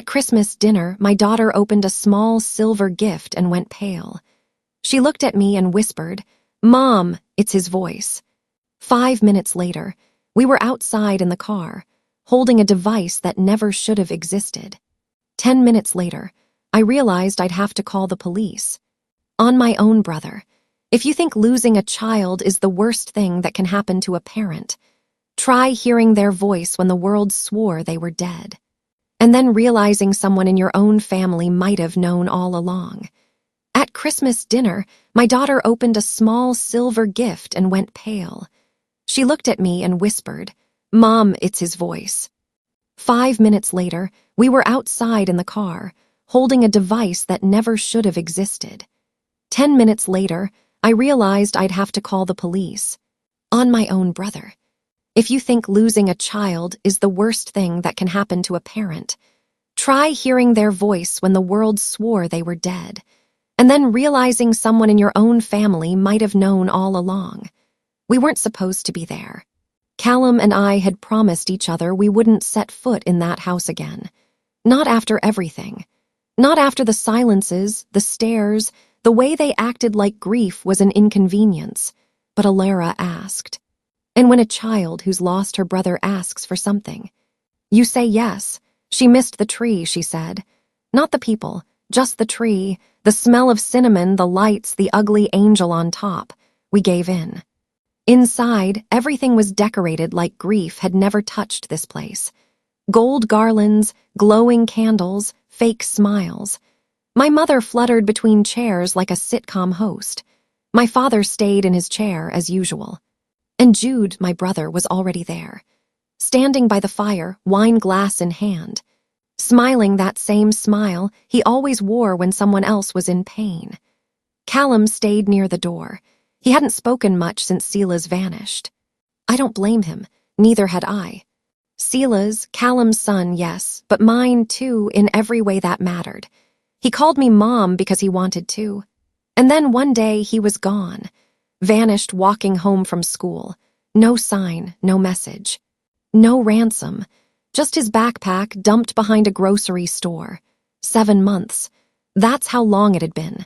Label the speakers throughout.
Speaker 1: Christmas dinner, my daughter opened a small silver gift and went pale. She looked at me and whispered, "Mom," it's his voice. 5 minutes later, we were outside in the car, holding a device that never should have existed. 10 minutes later, I realized I'd have to call the police. On my own brother. If you think losing a child is the worst thing that can happen to a parent, try hearing their voice when the world swore they were dead. And then realizing someone in your own family might have known all along. At Christmas dinner, my daughter opened a small silver gift and went pale. She looked at me and whispered, "Mom," it's his voice. 5 minutes later, we were outside in the car, holding a device that never should have existed. 10 minutes later, I realized I'd have to call the police. On my own brother. If you think losing a child is the worst thing that can happen to a parent, try hearing their voice when the world swore they were dead, and then realizing someone in your own family might have known all along. We weren't supposed to be there. Callum and I had promised each other we wouldn't set foot in that house again. Not after everything. Not after the silences, the stares, the way they acted like grief was an inconvenience. But Alara asked. And when a child who's lost her brother asks for something, you say yes. She missed the tree, she said. Not the people, just the tree, the smell of cinnamon, the lights, the ugly angel on top. We gave in. Inside, everything was decorated like grief had never touched this place. Gold garlands, glowing candles, fake smiles. My mother fluttered between chairs like a sitcom host. My father stayed in his chair as usual. And Jude, my brother, was already there, standing by the fire, wine glass in hand, smiling that same smile he always wore when someone else was in pain. Callum stayed near the door. He hadn't spoken much since Sela's vanished. I don't blame him, neither had I. Sela's, Callum's son, yes, but mine too in every way that mattered. He called me Mom because he wanted to. And then one day he was gone. Vanished walking home from school. No sign, no message. No ransom. Just his backpack dumped behind a grocery store. 7 months. That's how long it had been.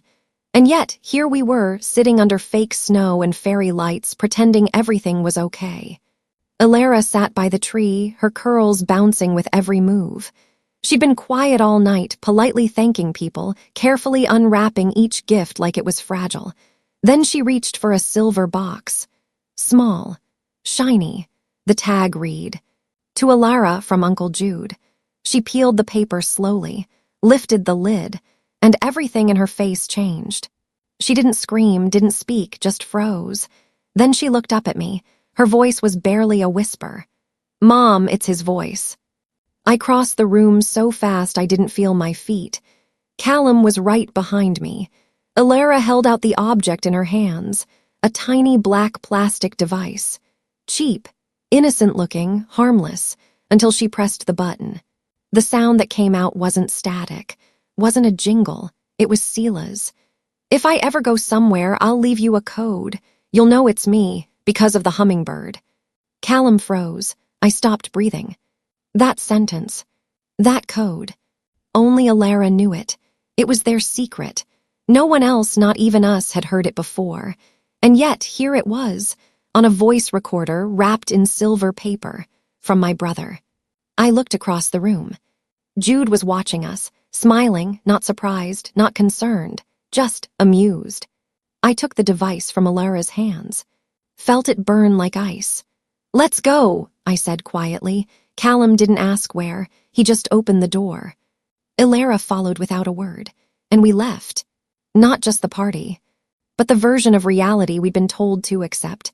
Speaker 1: And yet, here we were, sitting under fake snow and fairy lights, pretending everything was okay. Alara sat by the tree, her curls bouncing with every move. She'd been quiet all night, politely thanking people, carefully unwrapping each gift like it was fragile. Then she reached for a silver box. Small, shiny, the tag read. To Alara from Uncle Jude. She peeled the paper slowly, lifted the lid, and everything in her face changed. She didn't scream, didn't speak, just froze. Then she looked up at me. Her voice was barely a whisper. "Mom," it's his voice. I crossed the room so fast I didn't feel my feet. Callum was right behind me. Alara held out the object in her hands, a tiny black plastic device. Cheap, innocent-looking, harmless, until she pressed the button. The sound that came out wasn't static, wasn't a jingle, it was Sela's. "If I ever go somewhere, I'll leave you a code. You'll know it's me, because of the hummingbird." Callum froze. I stopped breathing. That sentence, that code. Only Alara knew it. It was their secret. No one else, not even us, had heard it before. And yet, here it was, on a voice recorder wrapped in silver paper, from my brother. I looked across the room. Jude was watching us, smiling, not surprised, not concerned, just amused. I took the device from Alara's hands, felt it burn like ice. "Let's go," I said quietly. Callum didn't ask where, he just opened the door. Alara followed without a word, and we left. Not just the party, but the version of reality we'd been told to accept.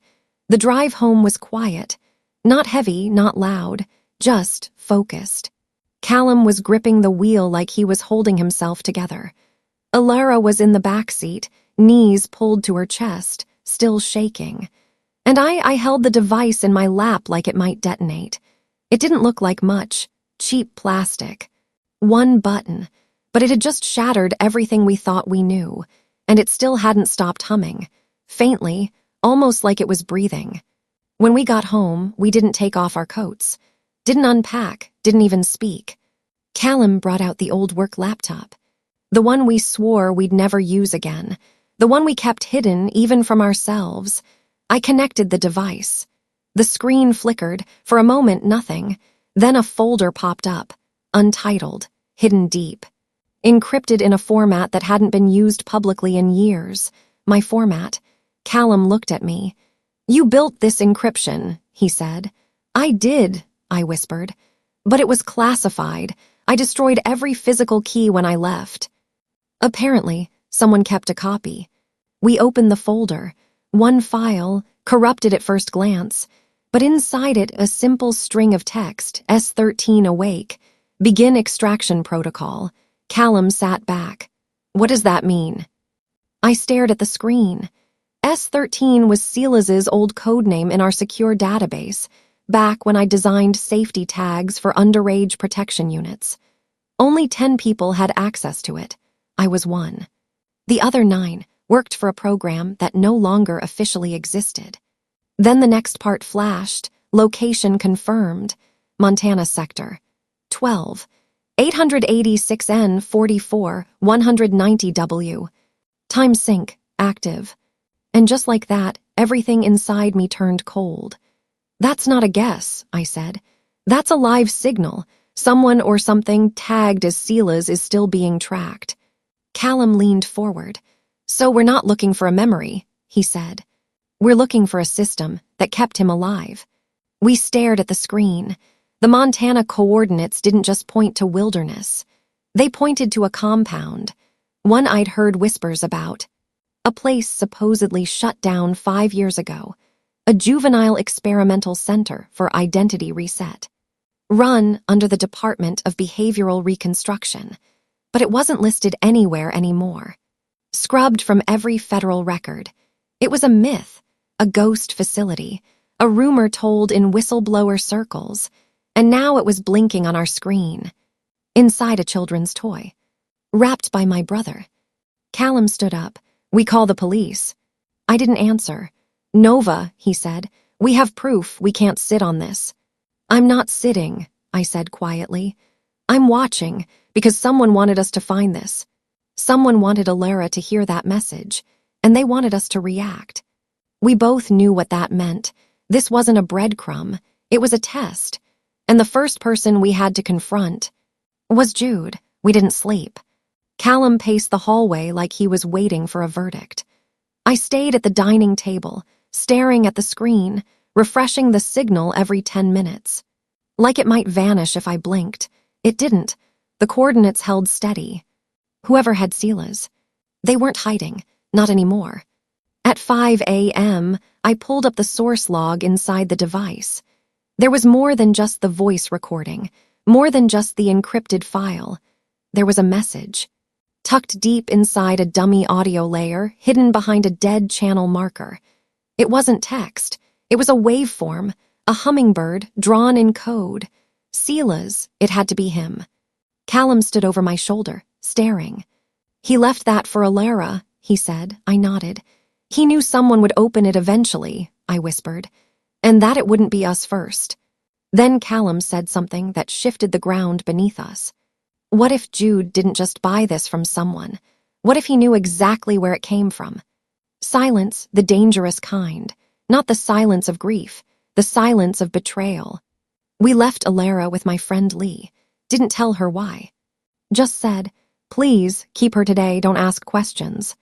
Speaker 1: The drive home was quiet, not heavy, not loud, just focused. Callum was gripping the wheel like he was holding himself together. Alara was in the back seat, knees pulled to her chest, still shaking. And I held the device in my lap like it might detonate. It didn't look like much, cheap plastic. One button, but it had just shattered everything we thought we knew, and it still hadn't stopped humming, faintly, almost like it was breathing. When we got home, we didn't take off our coats, didn't unpack, didn't even speak. Callum brought out the old work laptop. The one we swore we'd never use again. The one we kept hidden even from ourselves. I connected the device. The screen flickered. For a moment, nothing. Then a folder popped up. Untitled. Hidden deep. Encrypted in a format that hadn't been used publicly in years. My format. Callum looked at me. "You built this encryption," he said. "I did," I whispered. "But it was classified. I destroyed every physical key when I left." Apparently, someone kept a copy. We opened the folder. One file, corrupted at first glance, but inside it a simple string of text, S13 awake. Begin extraction protocol. Callum sat back. "What does that mean?" I stared at the screen. S13 was Silas's old codename in our secure database, back when I designed safety tags for underage protection units. Only 10 people had access to it. I was one. The other 9 worked for a program that no longer officially existed. Then the next part flashed, location confirmed, Montana sector, 12, 886N44, 190W. Time sync, active. And just like that, everything inside me turned cold. "That's not a guess," I said. "That's a live signal. Someone or something tagged as Silas is still being tracked." Callum leaned forward. "So we're not looking for a memory," he said. "We're looking for a system that kept him alive." We stared at the screen. The Montana coordinates didn't just point to wilderness. They pointed to a compound, one I'd heard whispers about. A place supposedly shut down 5 years ago. A juvenile experimental center for identity reset. Run under the Department of Behavioral Reconstruction. But it wasn't listed anywhere anymore. Scrubbed from every federal record. It was a myth, a ghost facility, a rumor told in whistleblower circles. And now it was blinking on our screen. Inside a children's toy. Wrapped by my brother. Callum stood up. "We call the police." I didn't answer. "Nova," he said. "We have proof. We can't sit on this." "I'm not sitting," I said quietly. "I'm watching, because someone wanted us to find this. Someone wanted Alara to hear that message, and they wanted us to react." We both knew what that meant. This wasn't a breadcrumb. It was a test. And the first person we had to confront was Jude. We didn't sleep. Callum paced the hallway like he was waiting for a verdict. I stayed at the dining table, staring at the screen, refreshing the signal every 10 minutes. Like it might vanish if I blinked. It didn't. The coordinates held steady. Whoever had Silas. They weren't hiding. Not anymore. At 5 a.m., I pulled up the source log inside the device. There was more than just the voice recording, more than just the encrypted file. There was a message. Tucked deep inside a dummy audio layer, hidden behind a dead channel marker. It wasn't text. It was a waveform, a hummingbird drawn in code. Silas, it had to be him. Callum stood over my shoulder, staring. "He left that for Alara," he said. I nodded. "He knew someone would open it eventually," I whispered, "and that it wouldn't be us first." Then Callum said something that shifted the ground beneath us. What if Jude didn't just buy this from someone? What if he knew exactly where it came from? Silence, the dangerous kind. Not the silence of grief, the silence of betrayal. We left Alara with my friend Lee. Didn't tell her why. Just said, "Please, keep her today, don't ask questions."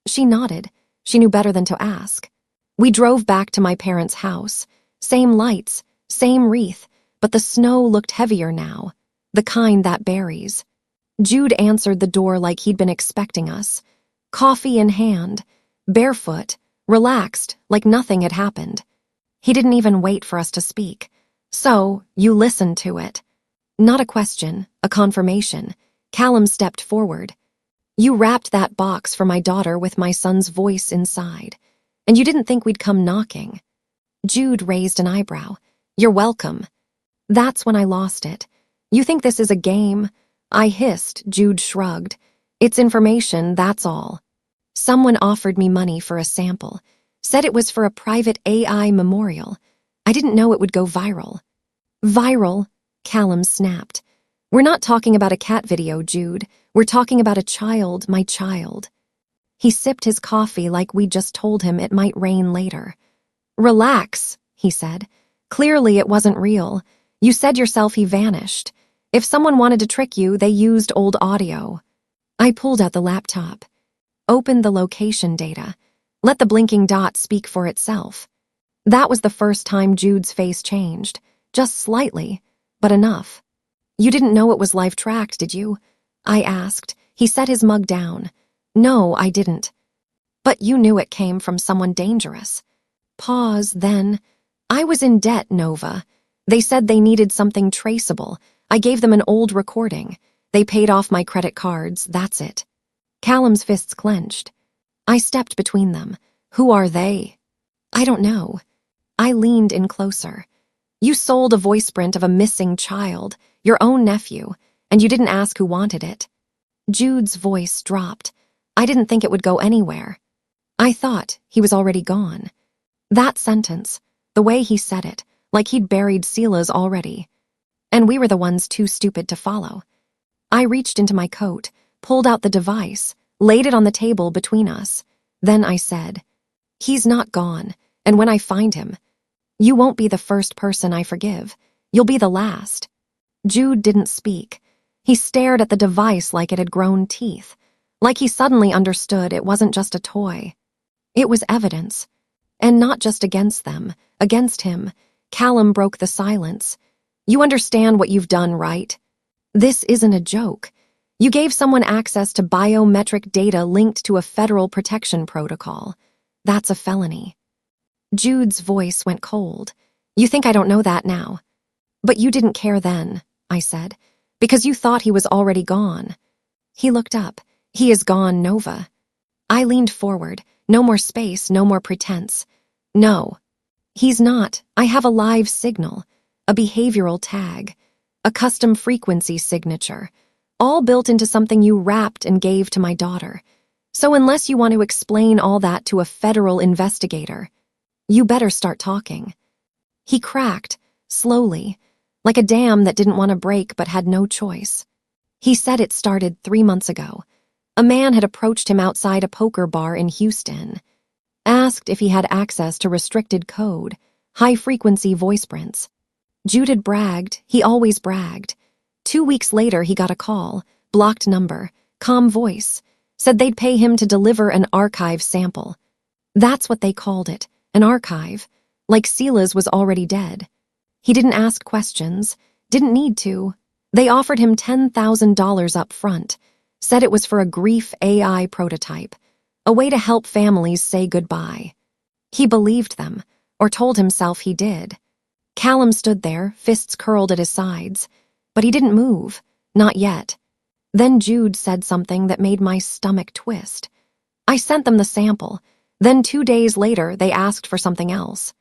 Speaker 1: She nodded. She knew better than to ask. We drove back to my parents' house. Same lights, same wreath, but the snow looked heavier now. The kind that buries. Jude answered the door like he'd been expecting us. Coffee in hand, barefoot, relaxed, like nothing had happened. He didn't even wait for us to speak. "So, you listened to it." Not a question, a confirmation. Callum stepped forward. "You wrapped that box for my daughter with my son's voice inside. And you didn't think we'd come knocking." Jude raised an eyebrow. "You're welcome." That's when I lost it. "You think this is a game?" I hissed. Jude shrugged. "It's information, that's all." Someone offered me money for a sample. Said it was for a private AI memorial. I didn't know it would go viral. "Viral?" Callum snapped. We're not talking about a cat video, Jude. We're talking about a child, my child. He sipped his coffee like we just told him it might rain later. Relax, he said. Clearly it wasn't real. You said yourself he vanished. If someone wanted to trick you, they used old audio. I pulled out the laptop. Opened the location data. Let the blinking dot speak for itself. That was the first time Jude's face changed. Just slightly, but enough. You didn't know it was live-tracked, did you? I asked. He set his mug down. No, I didn't. But you knew it came from someone dangerous. Pause, then. I was in debt, Nova. They said they needed something traceable. I gave them an old recording. They paid off my credit cards, that's it. Callum's fists clenched. I stepped between them. Who are they? I don't know. I leaned in closer. You sold a voice print of a missing child, your own nephew, and you didn't ask who wanted it. Jude's voice dropped. I didn't think it would go anywhere. I thought he was already gone. That sentence, the way he said it, like he'd buried Sela's already. And we were the ones too stupid to follow. I reached into my coat, pulled out the device, laid it on the table between us. Then I said, he's not gone, and when I find him, you won't be the first person I forgive. You'll be the last. Jude didn't speak. He stared at the device like it had grown teeth, like he suddenly understood it wasn't just a toy. It was evidence. And not just against them, against him. Callum broke the silence. You understand what you've done, right? This isn't a joke. You gave someone access to biometric data linked to a federal protection protocol. That's a felony. Jude's voice went cold. You think I don't know that now? But you didn't care then, I said, because you thought he was already gone. He looked up. He is gone, Nova. I leaned forward. No more space, no more pretense. No. He's not. I have a live signal, a behavioral tag, a custom frequency signature, all built into something you wrapped and gave to my daughter. So unless you want to explain all that to a federal investigator, you better start talking. He cracked, slowly, like a dam that didn't want to break but had no choice. He said it started 3 months ago. A man had approached him outside a poker bar in Houston, asked if he had access to restricted code, high-frequency voice prints. Jude had bragged. He always bragged. 2 weeks later, he got a call, blocked number, calm voice, said they'd pay him to deliver an archive sample. That's what they called it, an archive, like Sela's was already dead. He didn't ask questions, didn't need to. They offered him $10,000 up front, said it was for a grief AI prototype, a way to help families say goodbye. He believed them, or told himself he did. Callum stood there, fists curled at his sides, but he didn't move, not yet. Then Jude said something that made my stomach twist. I sent them the sample. Then 2 days later, they asked for something else.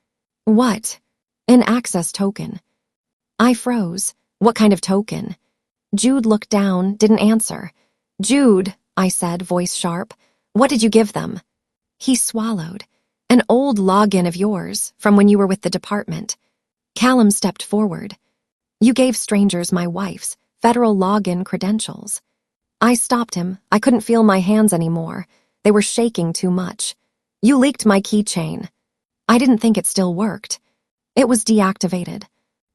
Speaker 1: What? An access token. I froze. What kind of token? Jude looked down, didn't answer. Jude, I said, voice sharp, what did you give them? He swallowed. An old login of yours, from when you were with the department. Callum stepped forward. You gave strangers my wife's federal login credentials. I stopped him. I couldn't feel my hands anymore. They were shaking too much. You leaked my keychain. I didn't think it still worked. It was deactivated.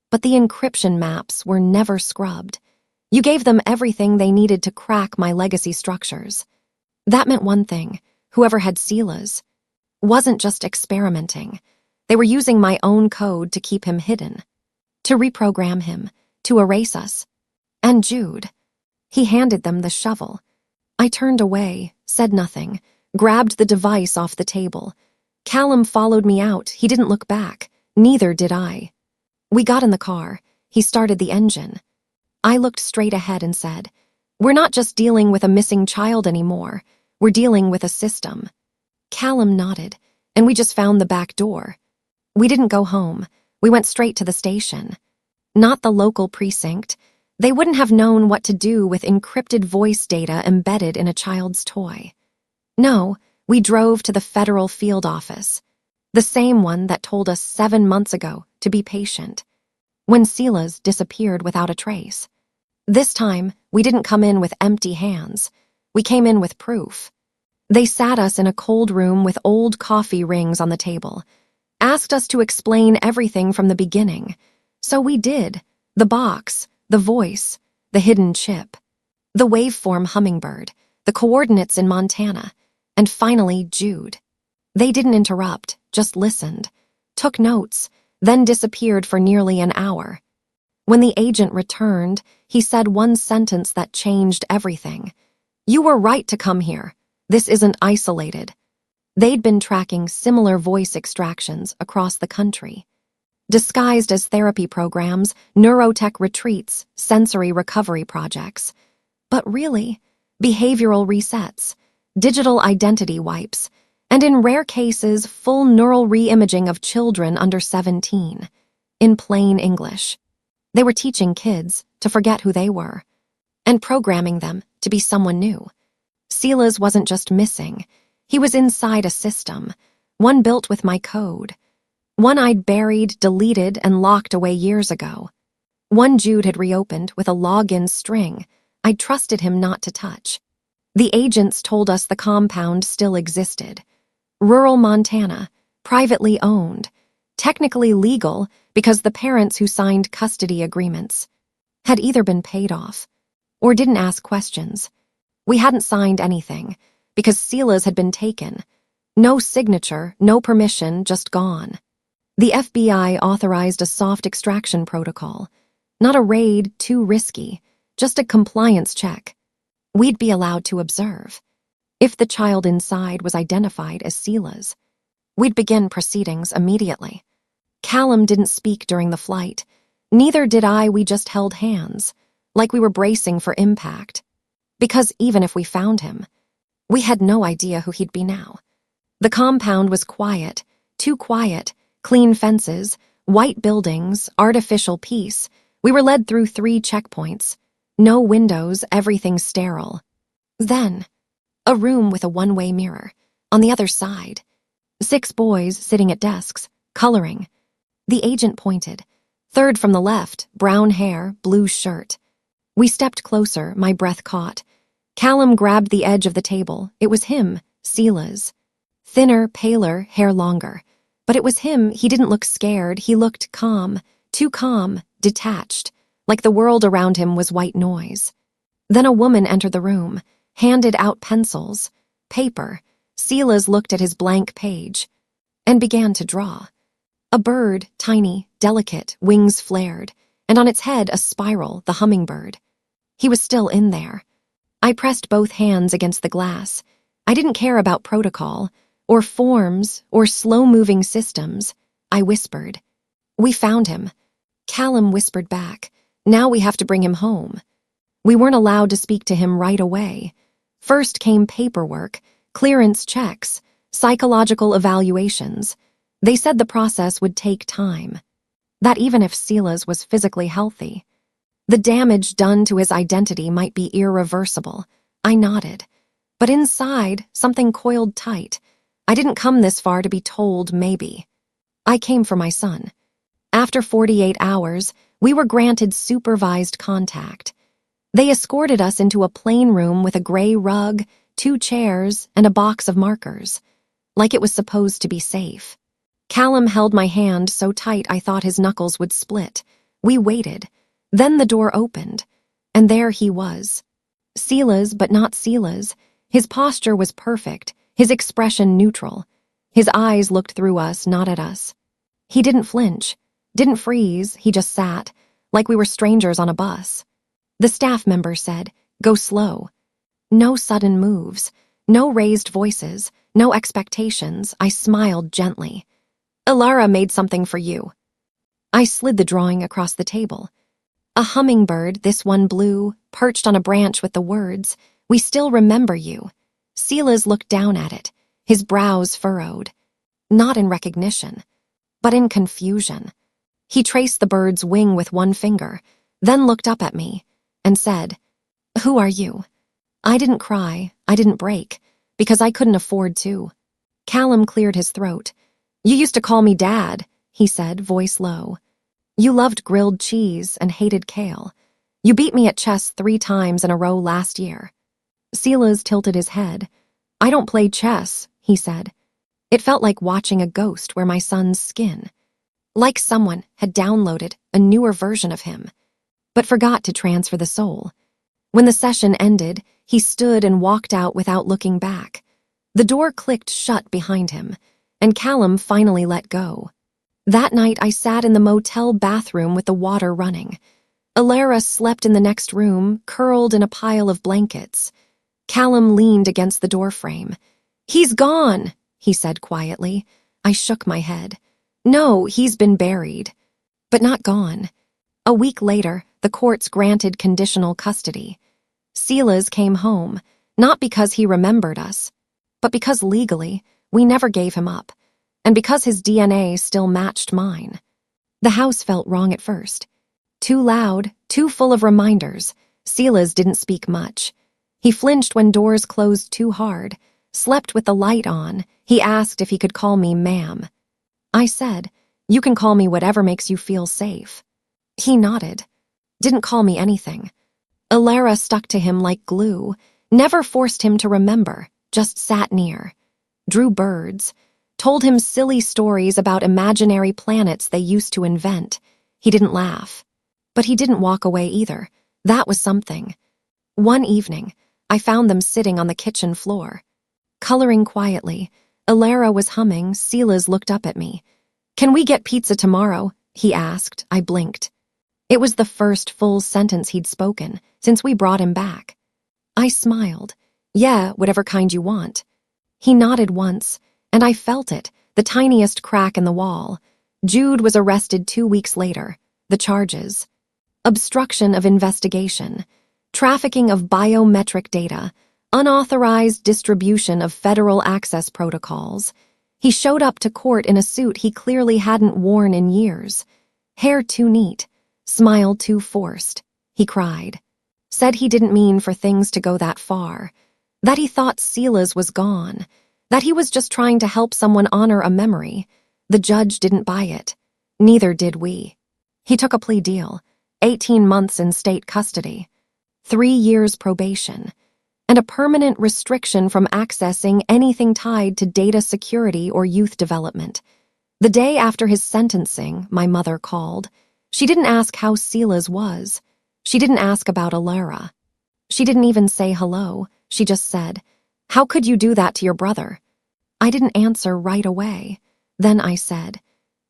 Speaker 1: But the encryption maps were never scrubbed. You gave them everything they needed to crack my legacy structures. That meant one thing. Whoever had Sela's wasn't just experimenting. They were using my own code to keep him hidden, to reprogram him, to erase us. And Jude. He handed them the shovel. I turned away, said nothing, grabbed the device off the table. Callum followed me out. He didn't look back. Neither did I. We got in the car. He started the engine. I looked straight ahead and said, we're not just dealing with a missing child anymore. We're dealing with a system. Callum nodded, and we just found the back door. We didn't go home. We went straight to the station. Not the local precinct. They wouldn't have known what to do with encrypted voice data embedded in a child's toy. No, we drove to the federal field office, the same one that told us 7 months ago to be patient, when Sela's disappeared without a trace. This time, we didn't come in with empty hands. We came in with proof. They sat us in a cold room with old coffee rings on the table, asked us to explain everything from the beginning. So we did. The box, the voice, the hidden chip, the waveform hummingbird, the coordinates in Montana, and finally Jude. They didn't interrupt, just listened, took notes, then disappeared for nearly an hour. When the agent returned, he said one sentence that changed everything. "You were right to come here. This isn't isolated." They'd been tracking similar voice extractions across the country, disguised as therapy programs, neurotech retreats, sensory recovery projects. But really, behavioral resets, digital identity wipes, and in rare cases, full neural re-imaging of children under 17. In plain English, they were teaching kids to forget who they were and programming them to be someone new. Silas wasn't just missing. He was inside a system, one built with my code, one I'd buried, deleted, and locked away years ago. One Jude had reopened with a login string I'd trusted him not to touch. The agents told us the compound still existed. Rural Montana, privately owned, technically legal because the parents who signed custody agreements had either been paid off or didn't ask questions. We hadn't signed anything because Silas had been taken. No signature, no permission, just gone. The FBI authorized a soft extraction protocol. Not a raid, too risky, just a compliance check. We'd be allowed to observe. If the child inside was identified as Silas, we'd begin proceedings immediately. Callum didn't speak during the flight. Neither did I. We just held hands, like we were bracing for impact. Because even if we found him, we had no idea who he'd be now. The compound was quiet, too quiet, clean fences, white buildings, artificial peace. We were led through 3 checkpoints. No windows, everything sterile. Then, a room with a one-way mirror. On the other side, 6 boys sitting at desks, coloring. The agent pointed. 3rd from the left, brown hair, blue shirt. We stepped closer, my breath caught. Callum grabbed the edge of the table. It was him, Silas. Thinner, paler, hair longer. But it was him. He didn't look scared. He looked calm, too calm, detached, like the world around him was white noise. Then a woman entered the room, handed out pencils, paper. Silas looked at his blank page and began to draw. A bird, tiny, delicate, wings flared, and on its head a spiral, the hummingbird. He was still in there. I pressed both hands against the glass. I didn't care about protocol, or forms, or slow-moving systems. I whispered. "We found him." Callum whispered back. "Now we have to bring him home." We weren't allowed to speak to him right away. First came paperwork, clearance checks, psychological evaluations. They said the process would take time. That even if Silas was physically healthy, the damage done to his identity might be irreversible. I nodded. But inside, something coiled tight. I didn't come this far to be told maybe. I came for my son. After 48 hours, we were granted supervised contact. They escorted us into a plain room with a gray rug, 2 chairs, and a box of markers, like it was supposed to be safe. Callum held my hand so tight I thought his knuckles would split. We waited. Then the door opened, and there he was. Silas, but not Silas. His posture was perfect, his expression neutral. His eyes looked through us, not at us. He didn't flinch, didn't freeze, he just sat, like we were strangers on a bus. The staff member said, "Go slow." No sudden moves, no raised voices, no expectations. I smiled gently. "Ilara made something for you." I slid the drawing across the table. A hummingbird, this one blue, perched on a branch with the words, "We still remember you." Silas looked down at it, his brows furrowed. Not in recognition, but in confusion. He traced the bird's wing with one finger, then looked up at me and said, "Who are you?" I didn't cry, I didn't break, because I couldn't afford to. Callum cleared his throat. "You used to call me Dad," he said, voice low. "You loved grilled cheese and hated kale. You beat me at chess 3 times in a row last year. Silas tilted his head. I don't play chess, he said. It felt like watching a ghost wear my son's skin. Like someone had downloaded a newer version of him, but forgot to transfer the soul. When the session ended, he stood and walked out without looking back. The door clicked shut behind him, and Callum finally let go. That night, I sat in the motel bathroom with the water running. Alara slept in the next room, curled in a pile of blankets. Callum leaned against the doorframe. He's gone, he said quietly. I shook my head. No, he's been buried. But not gone. A week later, the courts granted conditional custody. Silas came home, not because he remembered us, but because legally, we never gave him up, and because his DNA still matched mine. The house felt wrong at first. Too loud, too full of reminders. Silas didn't speak much. He flinched when doors closed too hard, slept with the light on. He asked if he could call me ma'am. I said, you can call me whatever makes you feel safe. He nodded. Didn't call me anything. Alara stuck to him like glue, never forced him to remember, just sat near. Drew birds, told him silly stories about imaginary planets they used to invent. He didn't laugh. But he didn't walk away either. That was something. One evening, I found them sitting on the kitchen floor. Coloring quietly, Alara was humming. Silas looked up at me. Can we get pizza tomorrow? He asked. I blinked. It was the first full sentence he'd spoken since we brought him back. I smiled. Yeah, whatever kind you want. He nodded once, and I felt it, the tiniest crack in the wall. Jude was arrested 2 weeks later. The charges: obstruction of investigation, trafficking of biometric data, unauthorized distribution of federal access protocols. He showed up to court in a suit he clearly hadn't worn in years. Hair too neat, smile too forced. He cried. Said he didn't mean for things to go that far. That he thought Silas was gone. That he was just trying to help someone honor a memory. The judge didn't buy it. Neither did we. He took a plea deal, 18 months in state custody, 3 years probation, and a permanent restriction from accessing anything tied to data security or youth development. The day after his sentencing, my mother called. She didn't ask how Silas was. She didn't ask about Alara. She didn't even say hello. She just said, "How could you do that to your brother?" I didn't answer right away. Then I said,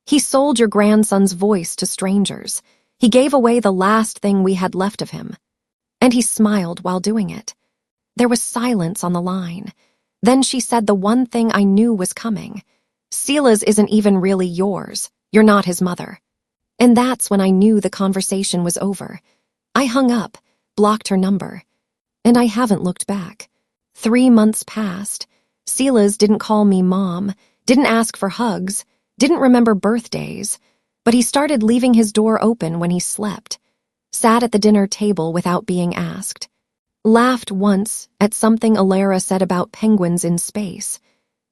Speaker 1: "He sold your grandson's voice to strangers. He gave away the last thing we had left of him." And he smiled while doing it. There was silence on the line. Then she said the one thing I knew was coming. "Silas isn't even really yours. You're not his mother." And that's when I knew the conversation was over. I hung up, blocked her number, and I haven't looked back. 3 months passed. Silas didn't call me mom, didn't ask for hugs, didn't remember birthdays, but he started leaving his door open when he slept, sat at the dinner table without being asked, laughed once at something Alara said about penguins in space.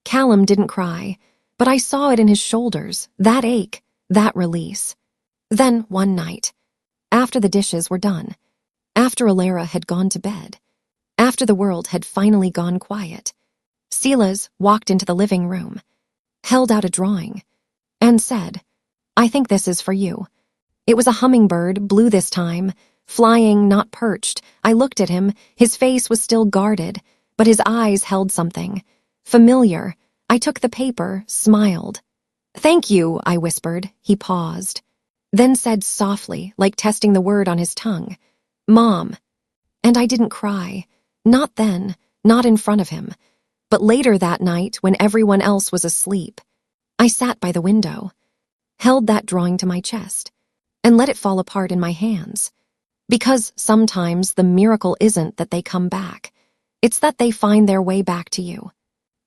Speaker 1: Callum didn't cry, but I saw it in his shoulders, that ache, that release. Then, one night, after the dishes were done, after Alara had gone to bed, after the world had finally gone quiet, Silas walked into the living room, held out a drawing, and said, "I think this is for you." It was a hummingbird, blue this time, flying, not perched. I looked at him. His face was still guarded, but his eyes held something familiar. I took the paper, smiled. "Thank you," I whispered. He paused, then said softly, like testing the word on his tongue, "Mom." And I didn't cry. Not then, not in front of him. But later that night, when everyone else was asleep, I sat by the window, held that drawing to my chest, and let it fall apart in my hands. Because sometimes the miracle isn't that they come back. It's that they find their way back to you.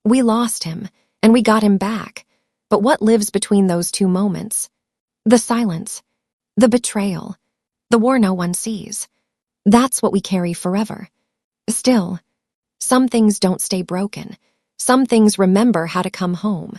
Speaker 1: We lost him, and we got him back. But what lives between those 2 moments? The silence, the betrayal, the war no one sees. That's what we carry forever. Still, some things don't stay broken. Some things remember how to come home.